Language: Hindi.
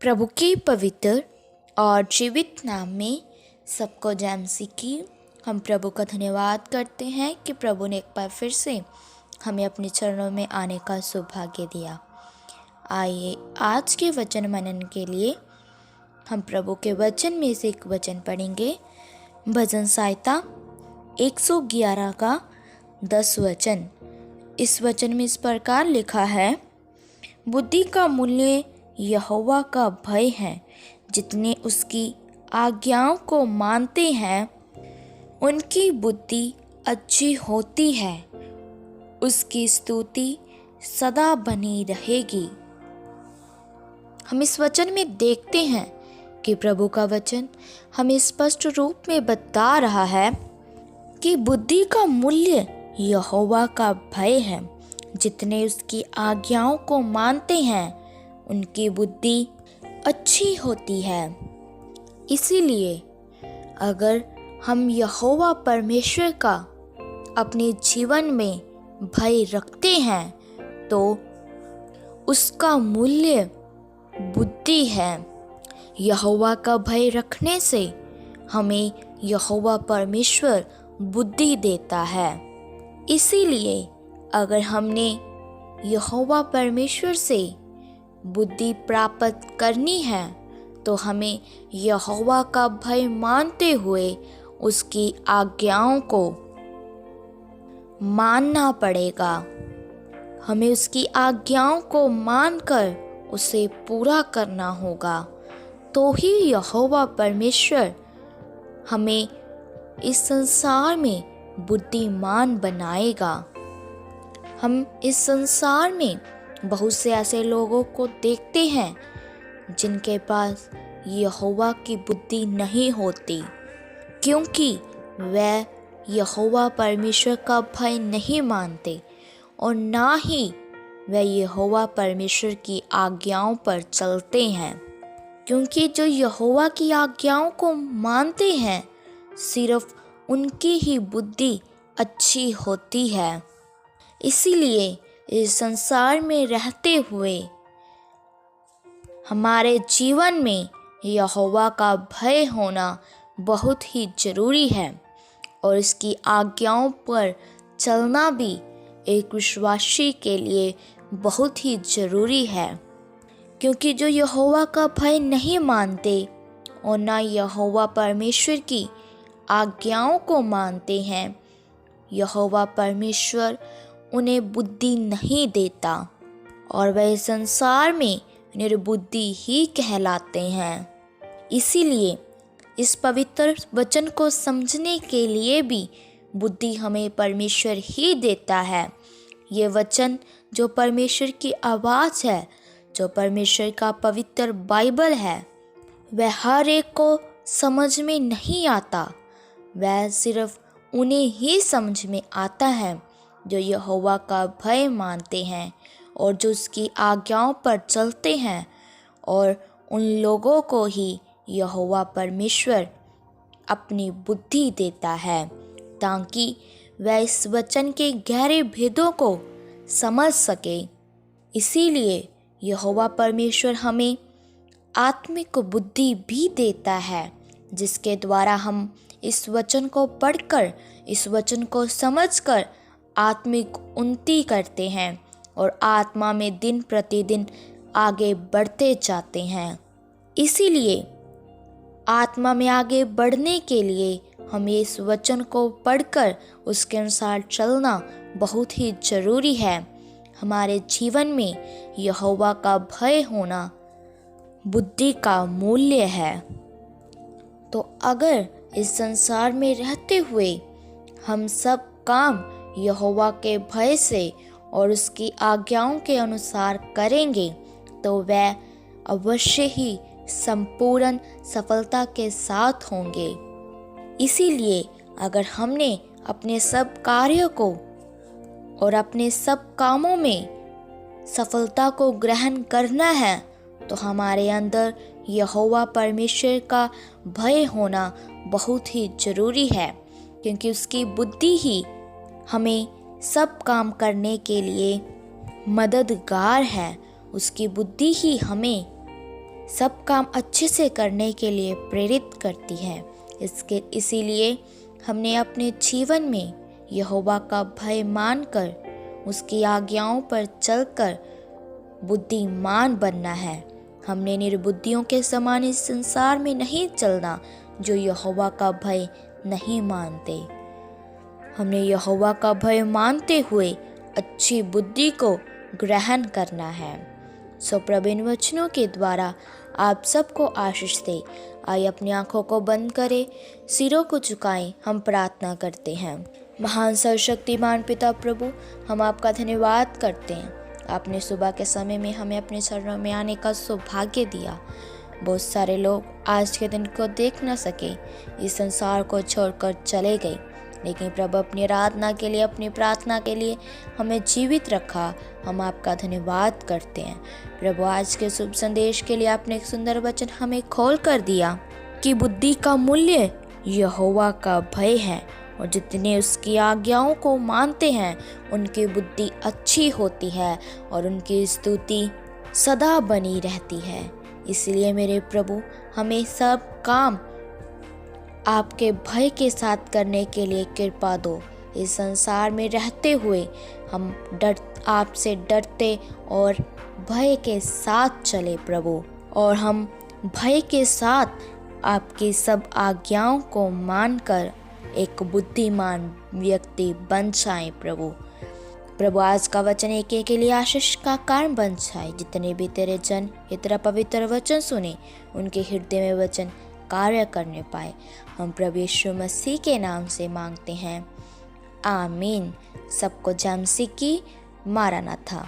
प्रभु के पवित्र और जीवित नाम में सबको जय मसीह की। हम प्रभु का धन्यवाद करते हैं कि प्रभु ने एक बार फिर से हमें अपने चरणों में आने का सौभाग्य दिया। आइए आज के वचन मनन के लिए हम प्रभु के वचन में से एक वचन पढ़ेंगे। भजन संहिता 111 का 10 वचन। इस वचन में इस प्रकार लिखा है, बुद्धि का मूल्य यहोवा का भय है। जितने उसकी आज्ञाओं को मानते हैं उनकी बुद्धि अच्छी होती है। उसकी स्तुति सदा बनी रहेगी। हम इस वचन में देखते हैं कि प्रभु का वचन हमें स्पष्ट रूप में बता रहा है कि बुद्धि का मूल्य यहोवा का भय है। जितने उसकी आज्ञाओं को मानते हैं उनकी बुद्धि अच्छी होती है। इसीलिए अगर हम यहोवा परमेश्वर का अपने जीवन में भय रखते हैं तो उसका मूल्य बुद्धि है। यहोवा का भय रखने से हमें यहोवा परमेश्वर बुद्धि देता है। इसीलिए अगर हमने यहोवा परमेश्वर से बुद्धि प्राप्त करनी है तो हमें यहोवा का भय मानते हुए उसकी आज्ञाओं को मानना पड़ेगा। हमें उसकी आज्ञाओं को मानकर उसे पूरा करना होगा, तो ही यहोवा परमेश्वर हमें इस संसार में बुद्धिमान बनाएगा। हम इस संसार में बहुत से ऐसे लोगों को देखते हैं जिनके पास यहोवा की बुद्धि नहीं होती, क्योंकि वह यहोवा परमेश्वर का भय नहीं मानते और ना ही वह यहोवा परमेश्वर की आज्ञाओं पर चलते हैं। क्योंकि जो यहोवा की आज्ञाओं को मानते हैं सिर्फ उनकी ही बुद्धि अच्छी होती है। इसीलिए इस संसार में रहते हुए हमारे जीवन में यहोवा का भय होना बहुत ही ज़रूरी है और इसकी आज्ञाओं पर चलना भी एक विश्वासी के लिए बहुत ही ज़रूरी है। क्योंकि जो यहोवा का भय नहीं मानते और ना यहोवा परमेश्वर की आज्ञाओं को मानते हैं, यहोवा परमेश्वर उन्हें बुद्धि नहीं देता और वह संसार में निर्बुद्धि ही कहलाते हैं। इसीलिए इस पवित्र वचन को समझने के लिए भी बुद्धि हमें परमेश्वर ही देता है। ये वचन जो परमेश्वर की आवाज़ है, जो परमेश्वर का पवित्र बाइबल है, वह हर एक को समझ में नहीं आता। वह सिर्फ उन्हें ही समझ में आता है जो यहोवा का भय मानते हैं और जो उसकी आज्ञाओं पर चलते हैं, और उन लोगों को ही यहोवा परमेश्वर अपनी बुद्धि देता है ताकि वह इस वचन के गहरे भेदों को समझ सके। इसीलिए यहोवा परमेश्वर हमें आत्मिक बुद्धि भी देता है, जिसके द्वारा हम इस वचन को पढ़कर, इस वचन को समझकर आत्मिक उन्नति करते हैं और आत्मा में दिन प्रतिदिन आगे बढ़ते जाते हैं। इसीलिए आत्मा में आगे बढ़ने के लिए हमें इस वचन को पढ़कर उसके अनुसार चलना बहुत ही ज़रूरी है। हमारे जीवन में यहोवा का भय होना बुद्धि का मूल्य है। तो अगर इस संसार में रहते हुए हम सब काम यहोवा के भय से और उसकी आज्ञाओं के अनुसार करेंगे तो वह अवश्य ही संपूर्ण सफलता के साथ होंगे। इसीलिए अगर हमने अपने सब कार्यों को और अपने सब कामों में सफलता को ग्रहण करना है तो हमारे अंदर यहोवा परमेश्वर का भय होना बहुत ही ज़रूरी है, क्योंकि उसकी बुद्धि ही हमें सब काम करने के लिए मददगार है। उसकी बुद्धि ही हमें सब काम अच्छे से करने के लिए प्रेरित करती है। इसीलिए हमने अपने जीवन में यहोवा का भय मानकर उसकी आज्ञाओं पर चलकर बुद्धिमान बनना है। हमने निर्बुद्धियों के समान इस संसार में नहीं चलना जो यहोवा का भय नहीं मानते। हमने यहोवा का भय मानते हुए अच्छी बुद्धि को ग्रहण करना है। सो प्रभु इन वचनों के द्वारा आप सबको आशीष दे। आइए अपनी आंखों को बंद करें, सिरों को झुकाएं, हम प्रार्थना करते हैं। महान सर्वशक्तिमान पिता प्रभु, हम आपका धन्यवाद करते हैं। आपने सुबह के समय में हमें अपने चरणों में आने का सौभाग्य दिया। बहुत सारे लोग आज के दिन को देख न सके, इस संसार को छोड़कर चले गए, लेकिन प्रभु अपनी आराधना के लिए, अपनी प्रार्थना के लिए हमें जीवित रखा। हम आपका धन्यवाद करते हैं। प्रभु आज के शुभ संदेश के लिए आपने एक सुंदर वचन हमें खोल कर दिया कि बुद्धि का मूल्य यहोवा का भय है और जितने उसकी आज्ञाओं को मानते हैं उनकी बुद्धि अच्छी होती है और उनकी स्तुति सदा बनी रहती है। इसलिए मेरे प्रभु, हमें सब काम आपके भय के साथ करने के लिए कृपा दो। इस संसार में रहते हुए हम आपसे डरते और भय के साथ चले प्रभु, और हम भय के साथ आपकी सब आज्ञाओं को मानकर एक बुद्धिमान व्यक्ति बन जाए प्रभु आज का वचन एक के लिए आशीष का कारण बन जाए। जितने भी तेरे जन ये तेरा पवित्र वचन सुने, उनके हृदय में वचन कार्य करने पाए। हम प्रभु यीशु मसीह के नाम से मांगते हैं, आमीन। सबको जय मसीह की। मारानाथा।